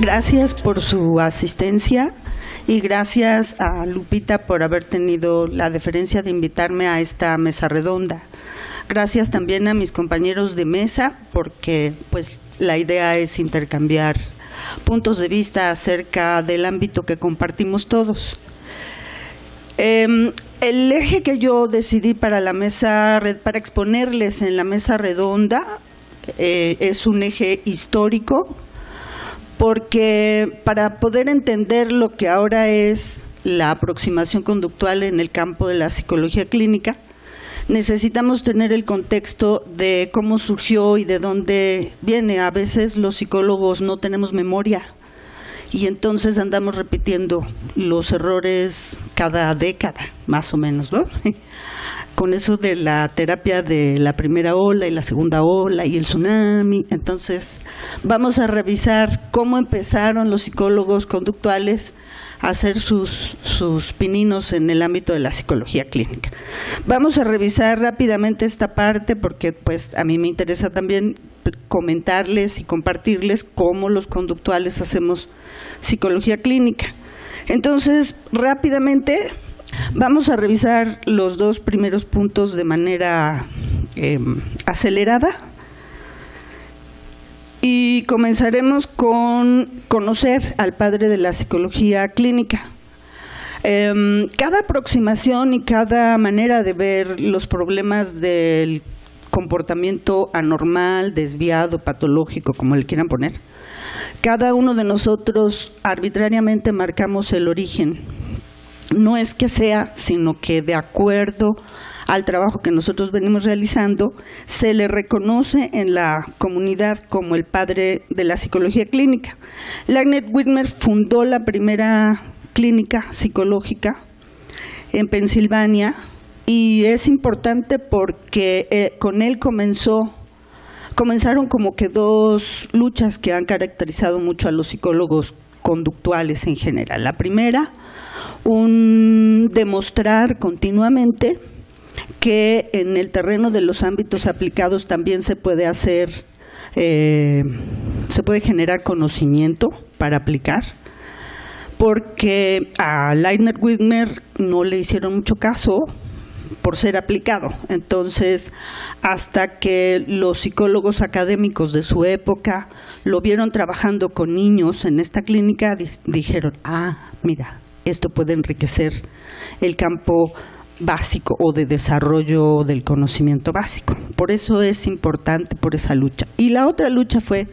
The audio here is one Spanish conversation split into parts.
Gracias por su asistencia y gracias a Lupita por haber tenido la deferencia de invitarme a esta mesa redonda. Gracias también a mis compañeros de mesa porque pues la idea es intercambiar puntos de vista acerca del ámbito que compartimos todos. El eje que yo decidí para la mesa, para exponerles en la mesa redonda, es un eje histórico, porque para poder entender lo que ahora es la aproximación conductual en el campo de la psicología clínica, necesitamos tener el contexto de cómo surgió y de dónde viene. A veces los psicólogos no tenemos memoria y entonces andamos repitiendo los errores cada década, más o menos, ¿no? Con eso de la terapia de la primera ola y la segunda ola y el tsunami. Entonces vamos a revisar cómo empezaron los psicólogos conductuales a hacer sus pininos en el ámbito de la psicología clínica. Vamos a revisar rápidamente esta parte porque pues a mí me interesa también comentarles y compartirles cómo los conductuales hacemos psicología clínica. Entonces, rápidamente vamos a revisar los dos primeros puntos de manera acelerada y comenzaremos con conocer al padre de la psicología clínica. Cada aproximación y cada manera de ver los problemas del comportamiento anormal, desviado, patológico, como le quieran poner, cada uno de nosotros arbitrariamente marcamos el origen. No es que sea, sino que de acuerdo al trabajo que nosotros venimos realizando, se le reconoce en la comunidad como el padre de la psicología clínica. Leonard Whitmer fundó la primera clínica psicológica en Pensilvania y es importante porque con él comenzaron como que dos luchas que han caracterizado mucho a los psicólogos conductuales en general. La primera, demostrar continuamente que en el terreno de los ámbitos aplicados también se puede hacer, se puede generar conocimiento para aplicar, porque a Leonard Whitmer no le hicieron mucho caso por ser aplicado. Entonces, hasta que los psicólogos académicos de su época lo vieron trabajando con niños en esta clínica, dijeron, mira, esto puede enriquecer el campo básico o de desarrollo del conocimiento básico. Por eso es importante, por esa lucha. Y la otra lucha fue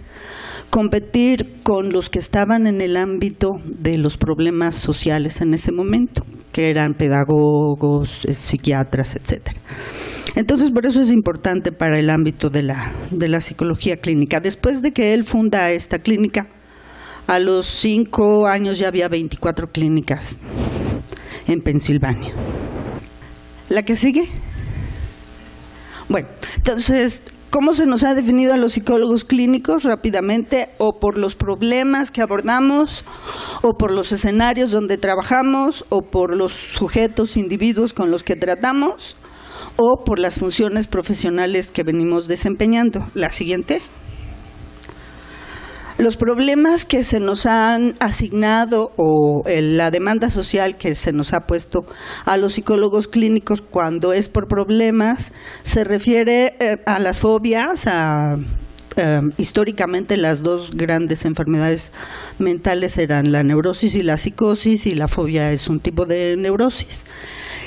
competir con los que estaban en el ámbito de los problemas sociales en ese momento, que eran pedagogos, psiquiatras, etcétera. Entonces, por eso es importante para el ámbito de la psicología clínica. Después de que él funda esta clínica, a los 5 años ya había 24 clínicas en Pensilvania. ¿La que sigue? Bueno, entonces, ¿cómo se nos ha definido a los psicólogos clínicos? Rápidamente, o por los problemas que abordamos, o por los escenarios donde trabajamos, o por los sujetos, individuos con los que tratamos, o por las funciones profesionales que venimos desempeñando. La siguiente. Los problemas que se nos han asignado o la demanda social que se nos ha puesto a los psicólogos clínicos cuando es por problemas se refiere a las fobias, históricamente las dos grandes enfermedades mentales eran la neurosis y la psicosis, y la fobia es un tipo de neurosis.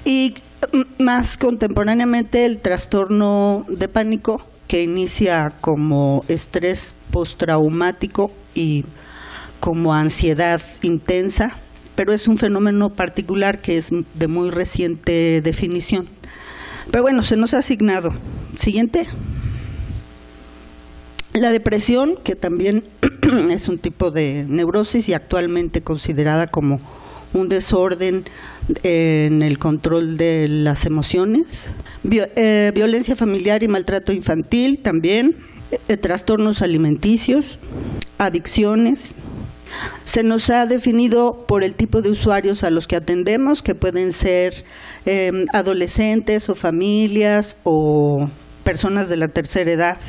Y más contemporáneamente el trastorno de pánico, que inicia como estrés postraumático y como ansiedad intensa, pero es un fenómeno particular que es de muy reciente definición. Pero bueno, se nos ha asignado. Siguiente. La depresión, que también es un tipo de neurosis y actualmente considerada como un desorden en el control de las emociones. Violencia familiar y maltrato infantil también. Trastornos alimenticios, adicciones. Se nos ha definido por el tipo de usuarios a los que atendemos, que pueden ser adolescentes o familias o personas de la tercera edad.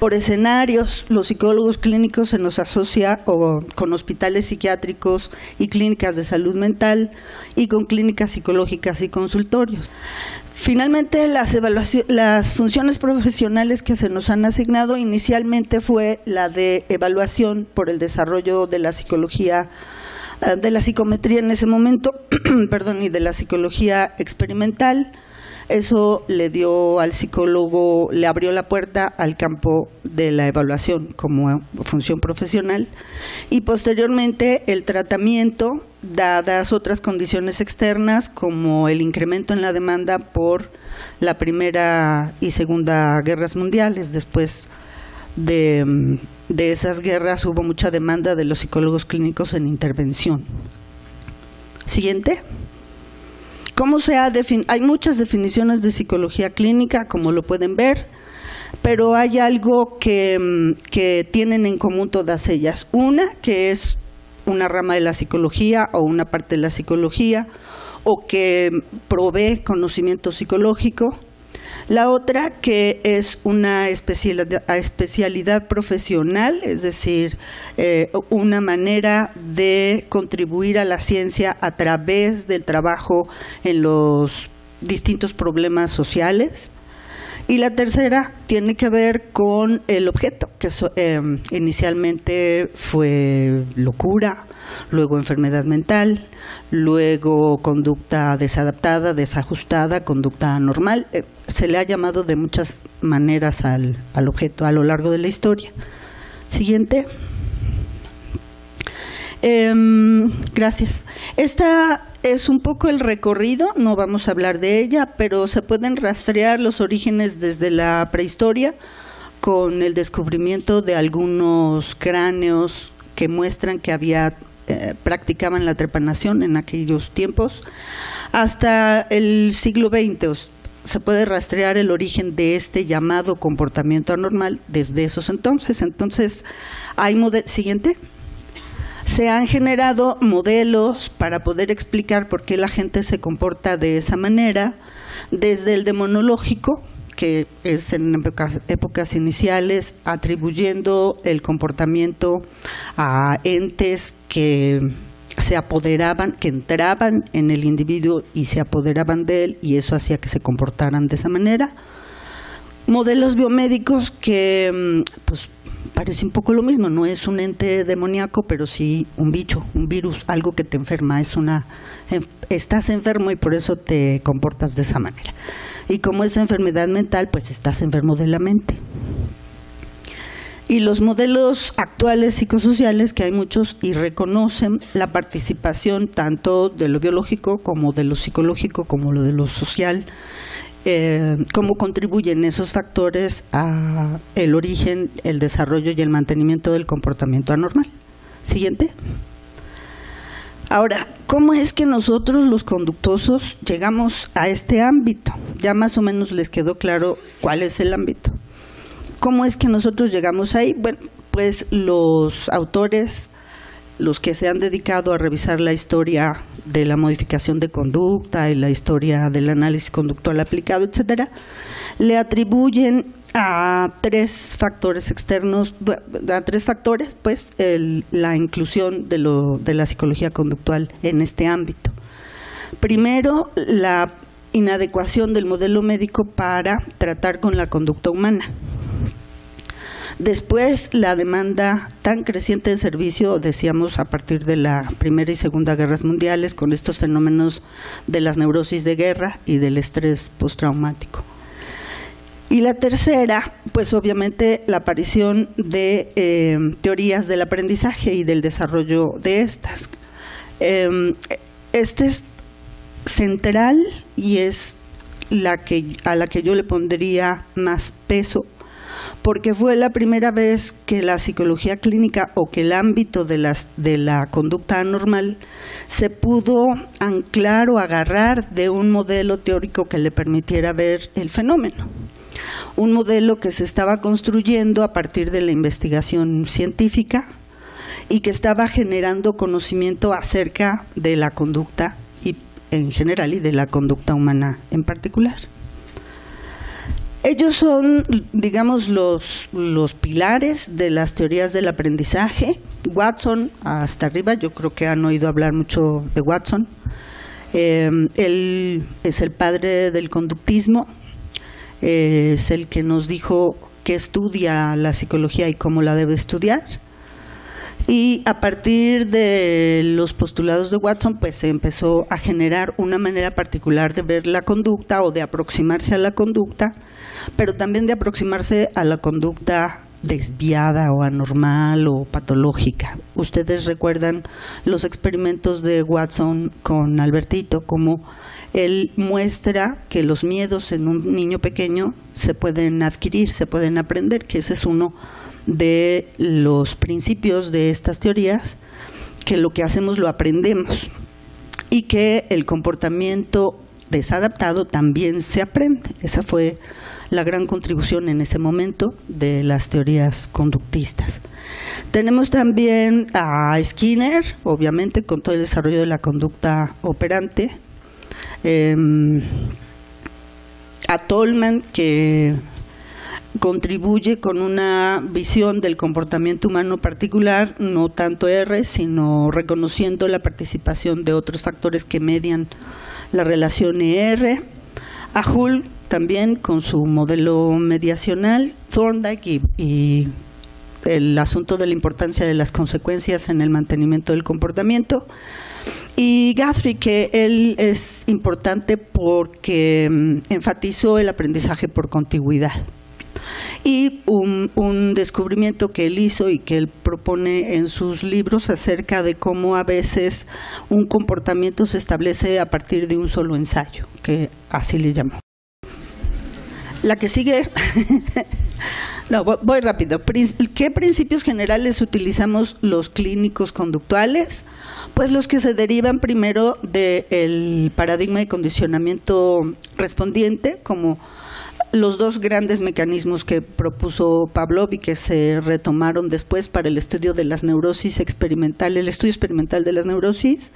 Por escenarios, los psicólogos clínicos se nos asocia con hospitales psiquiátricos y clínicas de salud mental y con clínicas psicológicas y consultorios. Finalmente, las funciones profesionales que se nos han asignado inicialmente fue la de evaluación por el desarrollo de la psicología, de la psicometría en ese momento, perdón, y de la psicología experimental. Eso le dio al psicólogo, le abrió la puerta al campo de la evaluación como función profesional, y posteriormente el tratamiento, dadas otras condiciones externas como el incremento en la demanda por la Primera y Segunda Guerras Mundiales. Después de esas guerras hubo mucha demanda de los psicólogos clínicos en intervención. Siguiente. Hay muchas definiciones de psicología clínica, como lo pueden ver, pero hay algo que tienen en común todas ellas. Una, que es una rama de la psicología o una parte de la psicología, o que provee conocimiento psicológico. La otra, que es una especialidad profesional, es decir, una manera de contribuir a la ciencia a través del trabajo en los distintos problemas sociales. Y la tercera tiene que ver con el objeto, que inicialmente fue locura, luego enfermedad mental, luego conducta desadaptada, desajustada, conducta anormal. Se le ha llamado de muchas maneras al objeto a lo largo de la historia. Siguiente. Gracias. Esta es un poco el recorrido, no vamos a hablar de ella, pero se pueden rastrear los orígenes desde la prehistoria con el descubrimiento de algunos cráneos que muestran que practicaban la trepanación en aquellos tiempos, hasta el siglo XX. Se puede rastrear el origen de este llamado comportamiento anormal desde esos entonces. Entonces, siguiente. Se han generado modelos para poder explicar por qué la gente se comporta de esa manera, desde el demonológico, que es en épocas iniciales, atribuyendo el comportamiento a entes que se apoderaban, que entraban en el individuo y se apoderaban de él, y eso hacía que se comportaran de esa manera. Modelos biomédicos que pues parece un poco lo mismo, no es un ente demoníaco, pero sí un bicho, un virus, algo que te enferma, estás enfermo y por eso te comportas de esa manera. Y como es enfermedad mental, pues estás enfermo de la mente. Y los modelos actuales psicosociales, que hay muchos, y reconocen la participación tanto de lo biológico como de lo psicológico, como lo de lo social, cómo contribuyen esos factores a el origen, el desarrollo y el mantenimiento del comportamiento anormal. Siguiente. Ahora, ¿cómo es que nosotros los conductosos llegamos a este ámbito? Ya más o menos les quedó claro cuál es el ámbito. ¿Cómo es que nosotros llegamos ahí? Bueno, pues los autores, los que se han dedicado a revisar la historia de la modificación de conducta y la historia del análisis conductual aplicado, etcétera, le atribuyen a tres factores externos, pues la inclusión de la psicología conductual en este ámbito. Primero, la inadecuación del modelo médico para tratar con la conducta humana. Después, la demanda tan creciente de servicio, decíamos, a partir de la Primera y Segunda Guerras Mundiales, con estos fenómenos de las neurosis de guerra y del estrés postraumático. Y la tercera, pues obviamente la aparición de teorías del aprendizaje y del desarrollo de estas. Este es central y es a la que yo le pondría más peso, porque fue la primera vez que la psicología clínica o que el ámbito de la conducta anormal se pudo anclar o agarrar de un modelo teórico que le permitiera ver el fenómeno. Un modelo que se estaba construyendo a partir de la investigación científica y que estaba generando conocimiento acerca de la conducta y, en general, y de la conducta humana en particular. Ellos son, digamos, los pilares de las teorías del aprendizaje. Watson, hasta arriba, yo creo que han oído hablar mucho de Watson. Él es el padre del conductismo, es el que nos dijo qué estudia la psicología y cómo la debe estudiar. Y a partir de los postulados de Watson, pues se empezó a generar una manera particular de ver la conducta o de aproximarse a la conducta, pero también de aproximarse a la conducta desviada o anormal o patológica. Ustedes recuerdan los experimentos de Watson con Albertito, como él muestra que los miedos en un niño pequeño se pueden adquirir, se pueden aprender, que ese es uno de los principios de estas teorías, que lo que hacemos lo aprendemos y que el comportamiento desadaptado también se aprende. Esa fue la gran contribución en ese momento de las teorías conductistas. Tenemos también a Skinner, obviamente, con todo el desarrollo de la conducta operante, a Tolman, que contribuye con una visión del comportamiento humano particular, no tanto R, sino reconociendo la participación de otros factores que median la relación ER. A Hull también con su modelo mediacional, Thorndike y el asunto de la importancia de las consecuencias en el mantenimiento del comportamiento. Y Guthrie, que él es importante porque enfatizó el aprendizaje por contigüidad. Y un descubrimiento que él hizo y que él propone en sus libros acerca de cómo a veces un comportamiento se establece a partir de un solo ensayo, que así le llamó. La que sigue, no, voy rápido. ¿Qué principios generales utilizamos los clínicos conductuales? Pues los que se derivan primero del paradigma de condicionamiento respondiente, como los dos grandes mecanismos que propuso Pavlov y que se retomaron después para el estudio de las neurosis experimental, el estudio experimental de las neurosis,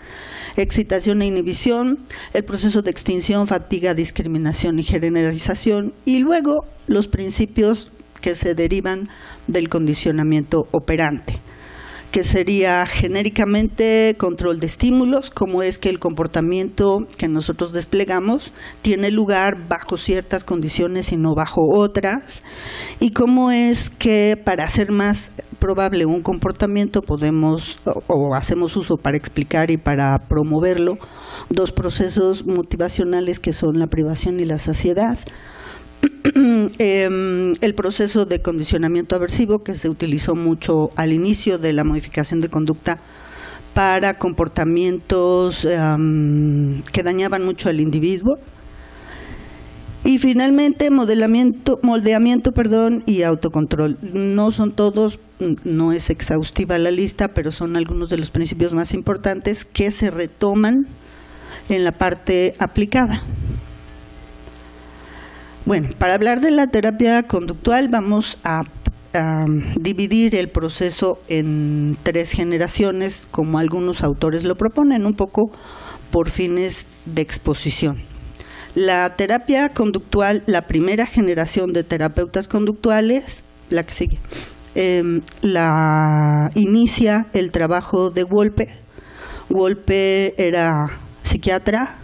excitación e inhibición, el proceso de extinción, fatiga, discriminación y generalización, y luego los principios que se derivan del condicionamiento operante, que sería genéricamente control de estímulos, cómo es que el comportamiento que nosotros desplegamos tiene lugar bajo ciertas condiciones y no bajo otras, y cómo es que para hacer más probable un comportamiento podemos o hacemos uso para explicar y para promoverlo dos procesos motivacionales que son la privación y la saciedad. El proceso de condicionamiento aversivo, que se utilizó mucho al inicio de la modificación de conducta para comportamientos que dañaban mucho al individuo. Y finalmente moldeamiento y autocontrol. No son todos, no es exhaustiva la lista, pero son algunos de los principios más importantes que se retoman en la parte aplicada. Bueno, para hablar de la terapia conductual vamos a dividir el proceso en 3 generaciones, como algunos autores lo proponen, un poco por fines de exposición. La terapia conductual, la primera generación de terapeutas conductuales, la que sigue, la inicia el trabajo de Wolpe. Wolpe era psiquiatra,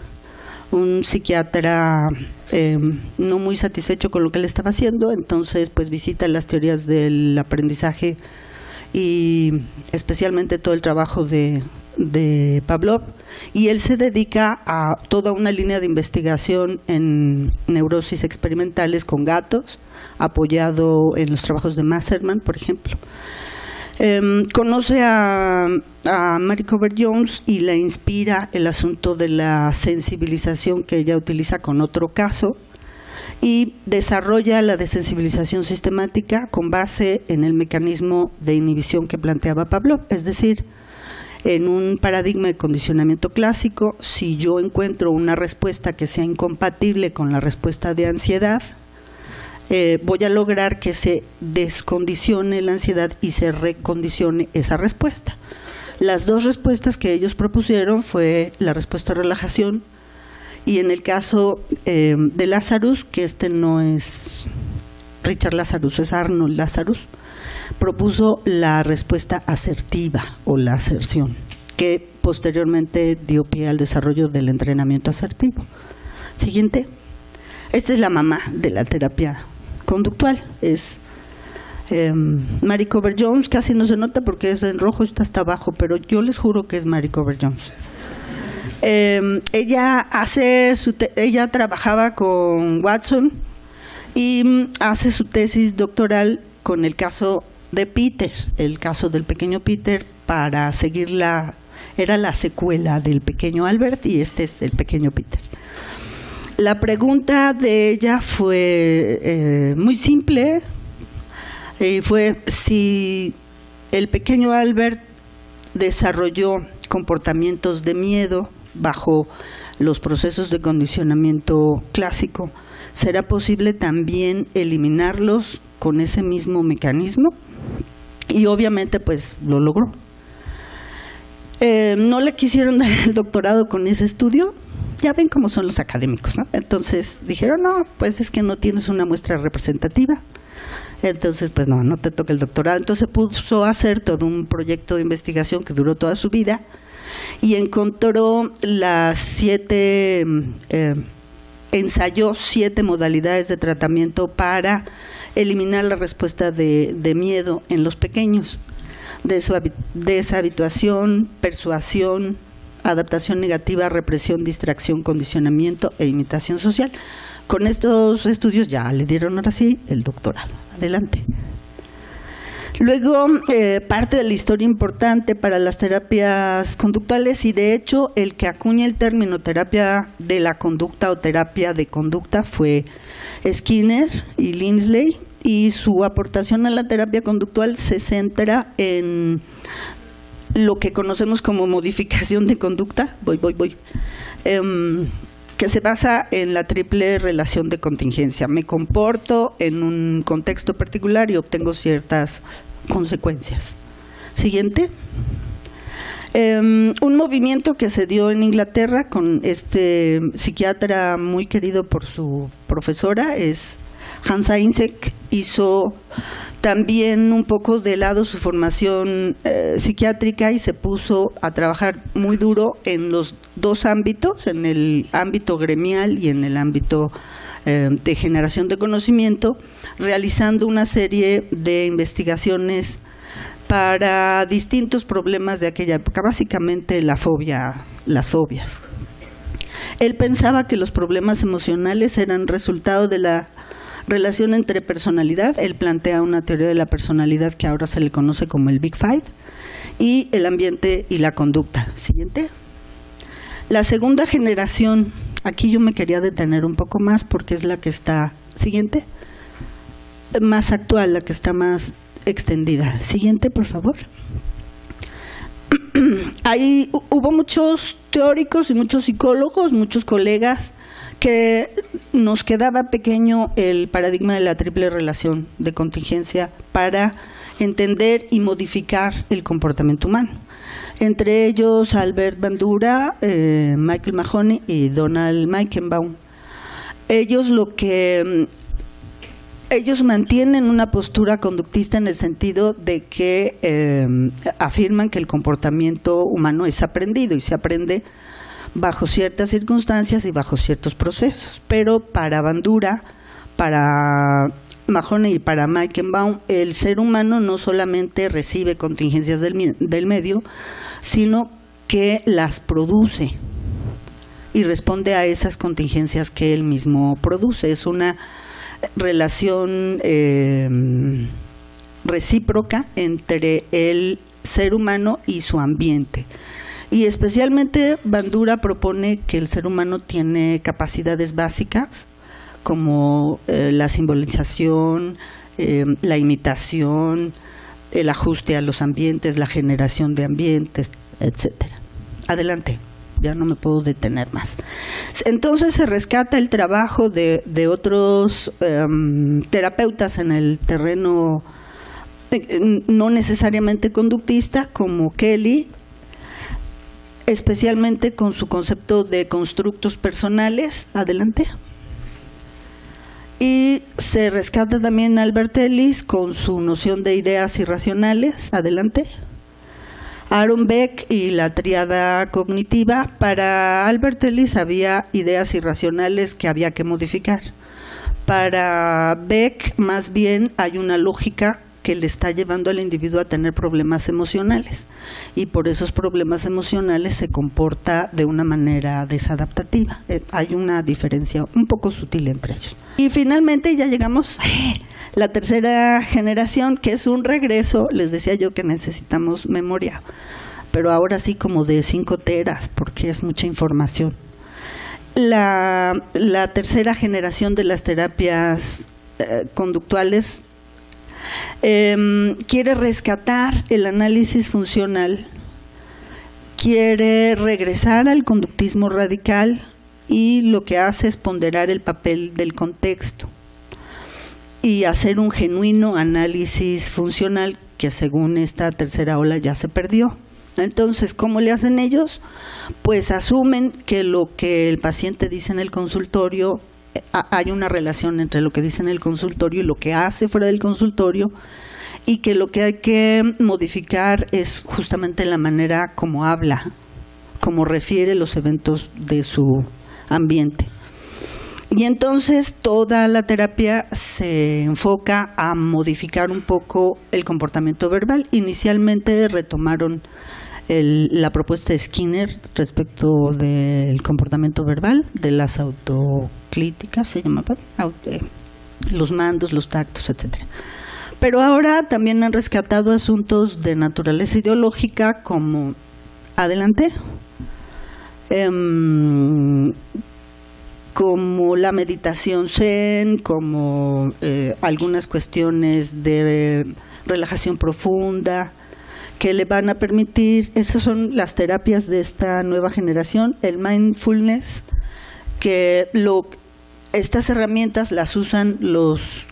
un psiquiatra no muy satisfecho con lo que él estaba haciendo, entonces pues visita las teorías del aprendizaje y especialmente todo el trabajo de Pavlov, y él se dedica a toda una línea de investigación en neurosis experimentales con gatos, apoyado en los trabajos de Maserman, por ejemplo. Conoce a Mary Covert Jones y le inspira el asunto de la sensibilización que ella utiliza con otro caso, y desarrolla la desensibilización sistemática con base en el mecanismo de inhibición que planteaba Pavlov, es decir, en un paradigma de condicionamiento clásico, si yo encuentro una respuesta que sea incompatible con la respuesta de ansiedad, voy a lograr que se descondicione la ansiedad y se recondicione esa respuesta. Las dos respuestas que ellos propusieron fue la respuesta de relajación Y en el caso de Lazarus, que no es Richard Lazarus, es Arnold Lazarus, propuso la respuesta asertiva o la aserción, que posteriormente dio pie al desarrollo del entrenamiento asertivo. Siguiente. Esta es la mamá de la terapia conductual, es Mary Cooper Jones. Casi no se nota porque es en rojo, está hasta abajo, pero yo les juro que es Mary Cooper Jones. Ella trabajaba con Watson y hace su tesis doctoral con el caso de Peter, el caso del pequeño Peter, para seguir era la secuela del pequeño Albert y este es el pequeño Peter. La pregunta de ella fue muy simple, y fue si el pequeño Albert desarrolló comportamientos de miedo bajo los procesos de condicionamiento clásico, ¿será posible también eliminarlos con ese mismo mecanismo? Y obviamente pues lo logró. No le quisieron dar el doctorado con ese estudio. Ya ven cómo son los académicos, ¿no? Entonces dijeron, no, pues es que no tienes una muestra representativa. Entonces, pues no te toca el doctorado. Entonces puso a hacer todo un proyecto de investigación que duró toda su vida y encontró ensayó 7 modalidades de tratamiento para eliminar la respuesta de miedo en los pequeños. Deshabituación, persuasión, adaptación negativa, represión, distracción, condicionamiento e imitación social. Con estos estudios ya le dieron ahora sí el doctorado. Adelante. Luego, parte de la historia importante para las terapias conductuales, y de hecho el que acuña el término terapia de la conducta o terapia de conducta fue Skinner y Lindsley, y su aportación a la terapia conductual se centra en lo que conocemos como modificación de conducta, que se basa en la triple relación de contingencia. Me comporto en un contexto particular y obtengo ciertas consecuencias. Siguiente. Un movimiento que se dio en Inglaterra con este psiquiatra muy querido por su profesora es Hans Eysenck. Hizo también un poco de lado su formación psiquiátrica y se puso a trabajar muy duro en los dos ámbitos, en el ámbito gremial y en el ámbito de generación de conocimiento, realizando una serie de investigaciones para distintos problemas de aquella época, básicamente las fobias. Él pensaba que los problemas emocionales eran resultado de la relación entre personalidad. Él plantea una teoría de la personalidad que ahora se le conoce como el Big Five, y el ambiente y la conducta. Siguiente. La segunda generación, aquí yo me quería detener un poco más porque es la que está, siguiente, más actual, la que está más extendida. Siguiente, por favor. Ahí hubo muchos teóricos y muchos psicólogos, muchos colegas, que nos quedaba pequeño el paradigma de la triple relación de contingencia para entender y modificar el comportamiento humano. Entre ellos Albert Bandura, Michael Mahoney y Donald Meichenbaum. Ellos mantienen una postura conductista en el sentido de que afirman que el comportamiento humano es aprendido y se aprende bajo ciertas circunstancias y bajo ciertos procesos. Pero para Bandura, para Mahoney y para Meichenbaum, el ser humano no solamente recibe contingencias del medio, sino que las produce y responde a esas contingencias que él mismo produce. Es una relación recíproca entre el ser humano y su ambiente. Y especialmente Bandura propone que el ser humano tiene capacidades básicas como la simbolización, la imitación, el ajuste a los ambientes, la generación de ambientes, etcétera. Adelante, ya no me puedo detener más. Entonces se rescata el trabajo de otros terapeutas en el terreno no necesariamente conductista, como Kelly. especialmente con su concepto de constructos personales. Adelante. Y se rescata también Albert Ellis con su noción de ideas irracionales. Adelante. Aaron Beck y la tríada cognitiva. Para Albert Ellis había ideas irracionales que había que modificar. Para Beck, más bien, hay una lógica que le está llevando al individuo a tener problemas emocionales, y por esos problemas emocionales se comporta de una manera desadaptativa. Hay una diferencia un poco sutil entre ellos. Y finalmente ya llegamos a la tercera generación, que es un regreso. Les decía yo que necesitamos memoria, pero ahora sí como de 5 teras, porque es mucha información. La tercera generación de las terapias conductuales quiere rescatar el análisis funcional, quiere regresar al conductismo radical, y lo que hace es ponderar el papel del contexto y hacer un genuino análisis funcional que según esta tercera ola ya se perdió. Entonces, ¿cómo le hacen ellos? Pues asumen que lo que el paciente dice en el consultorio, hay una relación entre lo que dice en el consultorio y lo que hace fuera del consultorio, y que lo que hay que modificar es justamente la manera como habla, como refiere los eventos de su ambiente. Y entonces toda la terapia se enfoca a modificar un poco el comportamiento verbal. Inicialmente retomaron la propuesta de Skinner respecto del comportamiento verbal, de las autocríticas, se llamaban, los mandos, los tactos, etcétera. Pero ahora también han rescatado asuntos de naturaleza ideológica como, adelante, como la meditación zen, como algunas cuestiones de relajación profunda, que le van a permitir. Esas son las terapias de esta nueva generación. El mindfulness, que estas herramientas las usan los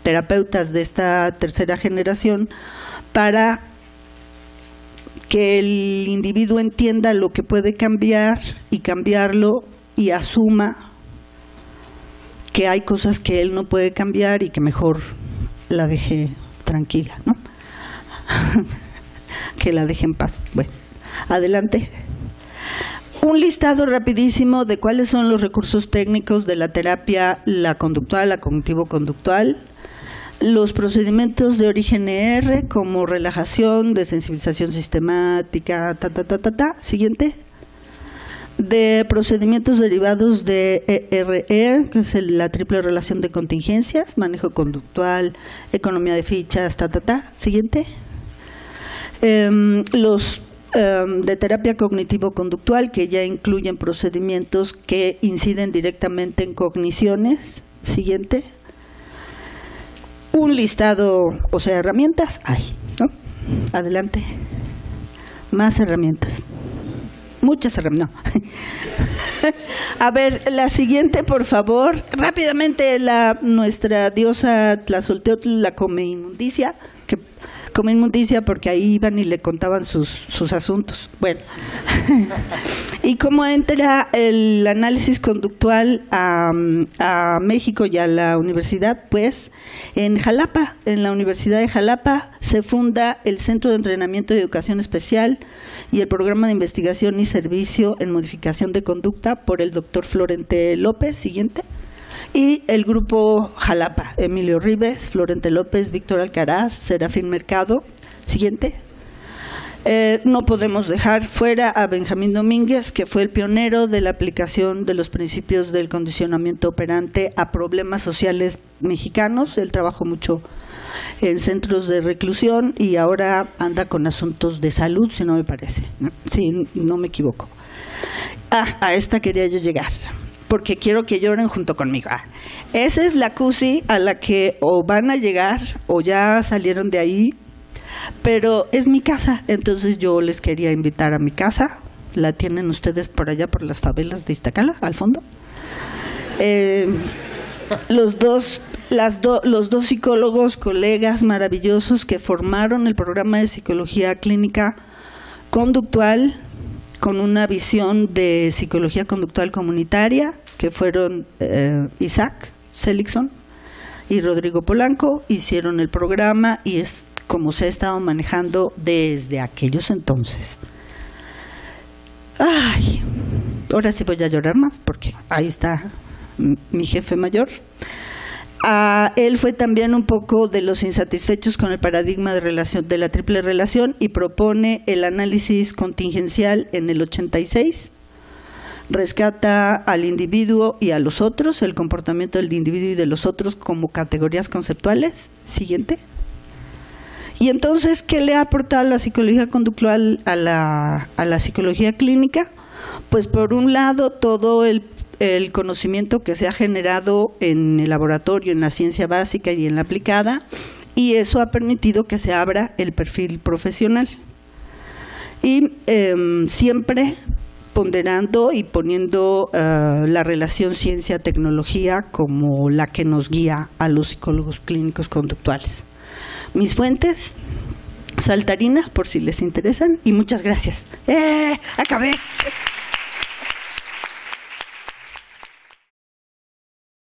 terapeutas de esta tercera generación para que el individuo entienda lo que puede cambiar y cambiarlo, y asuma que hay cosas que él no puede cambiar y que mejor la deje tranquila, ¿no? Que la deje en paz. Bueno, adelante. Un listado rapidísimo de cuáles son los recursos técnicos de la terapia, la conductual, la cognitivo-conductual. Los procedimientos de origen ER, como relajación, desensibilización sistemática, Siguiente. De procedimientos derivados de ERE, que es la triple relación de contingencias, manejo conductual, economía de fichas, Siguiente. Los de terapia cognitivo-conductual, que ya incluyen procedimientos que inciden directamente en cogniciones. Siguiente. Un listado, o sea, herramientas hay, ¿no? Adelante. Más herramientas. Muchas herramientas. No. A ver, la siguiente, por favor. Rápidamente, nuestra diosa Tlazolteotl la come inmundicia, que come inmundicia porque ahí iban y le contaban sus asuntos. Bueno. ¿Y cómo entra el análisis conductual a México y a la universidad? Pues en Jalapa, en la Universidad de Jalapa, se funda el Centro de Entrenamiento y Educación Especial y el Programa de Investigación y Servicio en Modificación de Conducta por el doctor Florente López. Siguiente. Y el grupo Jalapa, Emilio Rives, Florente López, Víctor Alcaraz, Serafín Mercado. Siguiente. No podemos dejar fuera a Benjamín Domínguez, que fue el pionero de la aplicación de los principios del condicionamiento operante a problemas sociales mexicanos. Él trabajó mucho en centros de reclusión y ahora anda con asuntos de salud, si no me parece. Sí, no me equivoco. A esta quería yo llegar, porque quiero que lloren junto conmigo. Esa es la CUSI a la que o van a llegar o ya salieron de ahí, pero es mi casa, entonces yo les quería invitar a mi casa. La tienen ustedes por allá, por las favelas de Iztacala, al fondo. Los dos psicólogos, colegas maravillosos que formaron el programa de psicología clínica conductual con una visión de psicología conductual comunitaria, que fueron Isaac Seligson y Rodrigo Polanco, hicieron el programa y es como se ha estado manejando desde aquellos entonces. Ay, ahora sí voy a llorar más porque ahí está mi jefe mayor. Él fue también un poco de los insatisfechos con el paradigma de la triple relación y propone el análisis contingencial en el 86. Rescata al individuo y a los otros, el comportamiento del individuo y de los otros como categorías conceptuales. Siguiente. Y entonces, ¿qué le ha aportado la psicología conductual a la psicología clínica? Pues por un lado, todo el conocimiento que se ha generado en el laboratorio, en la ciencia básica y en la aplicada, y eso ha permitido que se abra el perfil profesional. Y siempre ponderando y poniendo la relación ciencia-tecnología como la que nos guía a los psicólogos clínicos conductuales. Mis fuentes, saltarinas, por si les interesan, y muchas gracias. ¡Acabé!